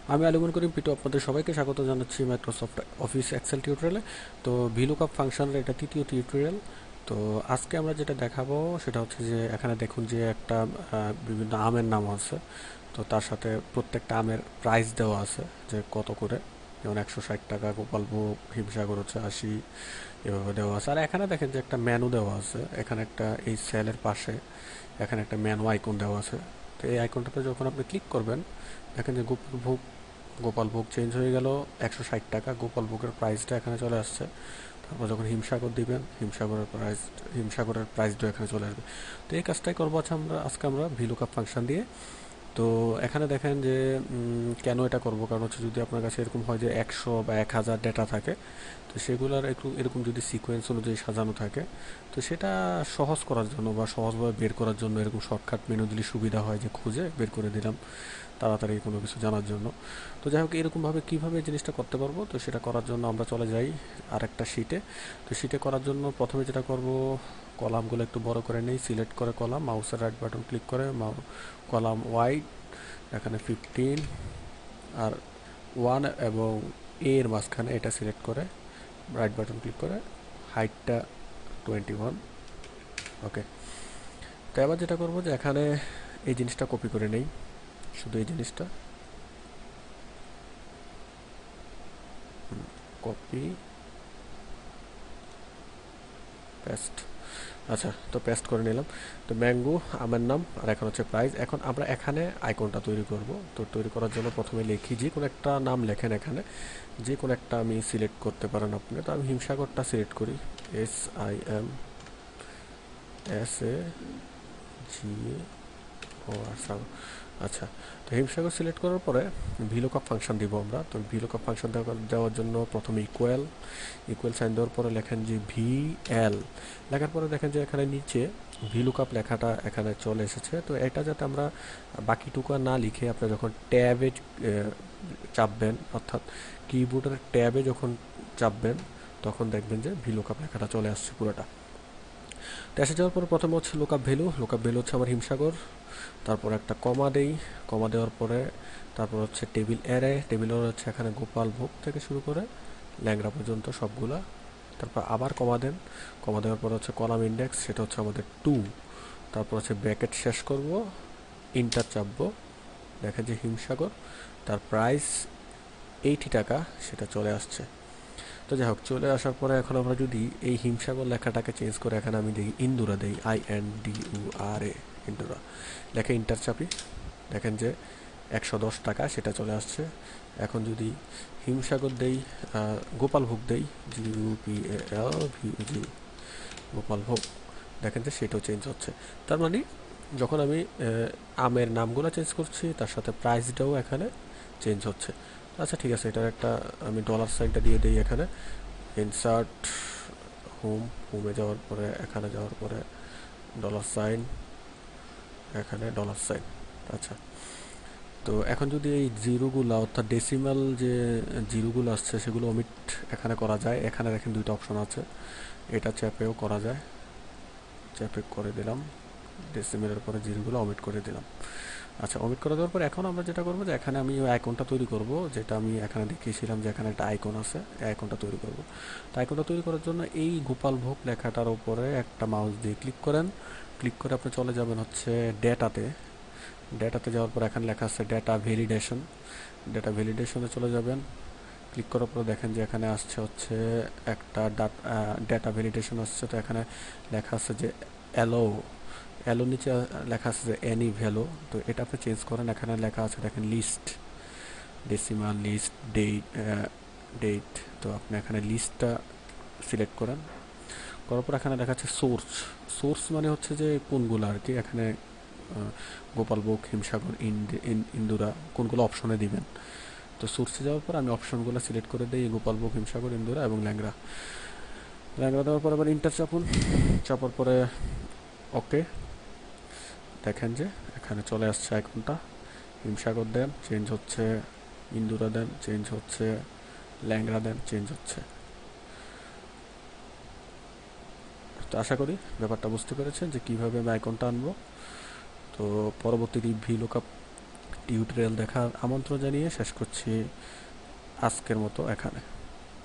আমি আলিমন করিম পিটু, আপনাদের সবাইকে স্বাগত জানাচ্ছি মাইক্রোসফট অফিস এক্সেল টিউটোরিয়ালে। তো ভিলুকআপ ফাংশনের এটা তৃতীয় টিউটোরিয়াল। তো আজকে আমরা যেটা দেখাবো সেটা হচ্ছে যে এখানে দেখুন যে একটা বিভিন্ন আমের নাম আছে। তো তার সাথে প্রত্যেকটা আমের প্রাইস দেওয়া আছে যে কত করে, যেমন 160 টাকা গোপালভোগ, হিমসাগর হচ্ছে 80, এভাবে দেওয়া আছে। আর এখানে দেখেন যে একটা মেনু দেওয়া আছে, এখানে একটা এই সেলের পাশে এখানে একটা মেনু আইকন দেওয়া আছে। তো এই আইকনটাতে যখন আপনি ক্লিক করবেন, দেখেন যে গোপালভোগ চেঞ্জ হয়ে গেল 160 টাকা, গোপালভোগের প্রাইসটা এখানে চলে আসছে। তারপর যখন হিমসাগর দিবেন, হিমসাগরের প্রাইসটা এখানে চলে আসবে। তো এই কাজটাই করবো আজকে আমরা ভিলুকআপ ফাংশন দিয়ে। তো এখানে দেখেন যে কেন এটা করব, কারণ হচ্ছে যদি আপনার কাছে এরকম হয় যে 100 বা 1000 ডেটা থাকে, তো সেগুলোর একটু এরকম যদি সিকোয়েন্স অনুযায়ী সাজানো থাকে, তো সেটা সহজ করার জন্য বা সহজভাবে বের করার জন্য এরকম শর্টকাট মেনু দিলে সুবিধা হয়, যে খুঁজে বের করে দিলাম তাড়াতাড়ি কোনো কিছু জানার জন্য। তো যাই হোক, এরকমভাবে কীভাবে এই জিনিসটা করতে পারবো, তো সেটা করার জন্য আমরা চলে যাই আর একটা শিটে। তো শিটে করার জন্য প্রথমে যেটা করব, কলামগুলো একটু বড় করে নেই, সিলেক্ট করে কলাম, মাউসের রাইট বাটন ক্লিক করে কলাম ওয়াইড, এখানে 15, আর 1 এবং এর মাঝখানে এটা সিলেক্ট করে রাইট বাটন ক্লিক করে হাইটটা 21। ওকে। তো এবার যেটা করবো যে এখানে এই জিনিসটা কপি করে নেই, শুধু এই জিনিসটা কপি পেস্ট। আচ্ছা, তো পেস্ট করে নিলাম। তো ম্যাঙ্গো আমার নাম, আর এখন হচ্ছে প্রাইস। এখন আমরা এখানে আইকনটা তৈরি করব। তো তৈরি করার জন্য প্রথমে লিখি, যে কোনো একটা নাম লেখেন এখানে, যে কোনো একটা আমি সিলেক্ট করতে পারেন আপনি। তো আমি হিমসাগরটা সিলেক্ট করি, SIMSAGOR। আচ্ছা, তো হিমসাগর সিলেক্ট করার পরে ভিলুকআপ ফাংশন দিব আমরা। তো ভিলুকআপ ফাংশন দেওয়ার জন্য প্রথমে ইকুয়াল সাইন দেওয়ার পরে লেখেন যে VL, লেখার পরে দেখেন যে এখানে নিচে ভিলুকআপ লেখাটা এখানে চলে এসেছে। তো এটা যাতে আমরা বাকিটুকু আর না লিখে, আপনি যখন ট্যাবে চাপবেন, অর্থাৎ কিবোর্ডের ট্যাবে যখন চাপবেন, তখন দেখবেন যে ভিলুকআপ লেখাটা চলে আসছে পুরোটা। তো এসে যাওয়ার পরে প্রথমে হচ্ছে লুকআপ ভ্যালু হচ্ছে আমার হিমসাগর। তারপর একটা কমা দেই, কমা দেওয়ার পরে তারপর হচ্ছে টেবিল অ্যারে, টেবিলের হচ্ছে এখানে গোপাল ভোগ থেকে শুরু করে ল্যাংড়া পর্যন্ত সবগুলা। তারপর আবার কমা দেন, কমা দেওয়ার পর হচ্ছে কলাম ইন্ডেক্স, সেটা হচ্ছে আমাদের 2। তারপর হচ্ছে ব্র্যাকেট শেষ করব, ইন্টার চাপবো, দেখেন যে হিমসাগর তার প্রাইস 80 টাকা সেটা চলে আসছে। তো যাই হোক, চলে আসার পরে এখন আমরা যদি এই হিমসাগর লেখাটাকে চেঞ্জ করে এখানে আমি দিই ইন্দুরা, দিই INDURA, ইন্দুরা লেখে ইন্টার চাপি, দেখেন যে 110 টাকা সেটা চলে আসছে। এখন যদি হিমসাগর দেই, গোপালভোগ দেই, GUPALVOG, গোপালভোগ, দেখেন যে সেটাও চেঞ্জ হচ্ছে। তার মানে যখন আমি আমের নামগুলো চেঞ্জ করছি, তার সাথে প্রাইসটাও এখানে চেঞ্জ হচ্ছে। আচ্ছা ঠিক আছে, এটার একটা আমি ডলার সাইনটা দিয়ে দিই এখানে, ইনসার্ট হোমে যাওয়ার পরে, এখানে যাওয়ার পরে ডলার সাইন, এখানে ডলার সাইন। আচ্ছা, তো এখন যদি এই জিরোগুলো, অর্থাৎ ডেসিমাল যে জিরোগুলো আসছে সেগুলো ওমিট এখানে করা যায়। এখানে দেখেন দুইটা অপশন আছে, এটা চ্যাপেও করা যায়, চ্যাপে করে দিলাম, ডেসিমেলের পরে জিরোগুলো ওমিট করে দিলাম। আচ্ছা, ওমিট করে দেওয়ার পর এখন আমরা যেটা করবো যে এখানে আমি ওই আইকনটা তৈরি করব, যেটা আমি এখানে দেখিয়েছিলাম যে এখানে একটা আইকন আছে, এই আইকনটা তৈরি করব। তো আইকনটা তৈরি করার জন্য এই গোপাল ভোগ লেখাটার উপরে একটা মাউস দিয়ে ক্লিক করেন, ক্লিক করে আপনি চলে যাবেন হচ্ছে ডেটাতে। ডেটাতে যাওয়ার পর এখানে লেখা আছে ডেটা ভ্যালিডেশন, ডেটা ভ্যালিডেশনে চলে যাবেন। ক্লিক করার পর দেখেন যে এখানে আসছে হচ্ছে একটা ডেটা ভ্যালিডেশন আসছে। তো এখানে লেখা আছে যে অ্যালো, অ্যালো নিচে লেখা আছে যে এনি ভ্যালু। তো এটা আপনি চেঞ্জ করেন, এখানে লেখা আছে দেখেন লিস্ট, ডেসিমাল লিস্ট, ডেট। তো আপনি এখানে লিস্টটা সিলেক্ট করেন, করার পর এখানে লেখা আছে সোর্স। সোর্স মানে হচ্ছে যে কোনগুলো আর কি, এখানে গোপালভোগ, হিমসাগর, ইন্দুরা কোনগুলো অপশনে দিবেন। তো সোর্সে যাওয়ার পর আমি অপশনগুলো সিলেক্ট করে দিই, গোপালভোগ, হিমসাগর, ইন্দুরা এবং ল্যাংড়া। ল্যাংড়া দেওয়ার পর আবার ইন্টার চাপুন, চাপার পরে ওকে, দেখেন যে এখানে চলে আসছে আইকনটা। হিমসাগর দেন, চেঞ্জ হচ্ছে, ইন্দুরা দেন, চেঞ্জ হচ্ছে, ল্যাংড়া দেন, চেঞ্জ হচ্ছে। তো আশা করি ব্যাপারটা বুঝতে পেরেছেন যে কীভাবে আমি আইকনটা আনবো। তো পরবর্তী ভিলুকআপ টিউটোরিয়াল দেখার আমন্ত্রণ জানিয়ে শেষ করছি আজকের মতো এখানে।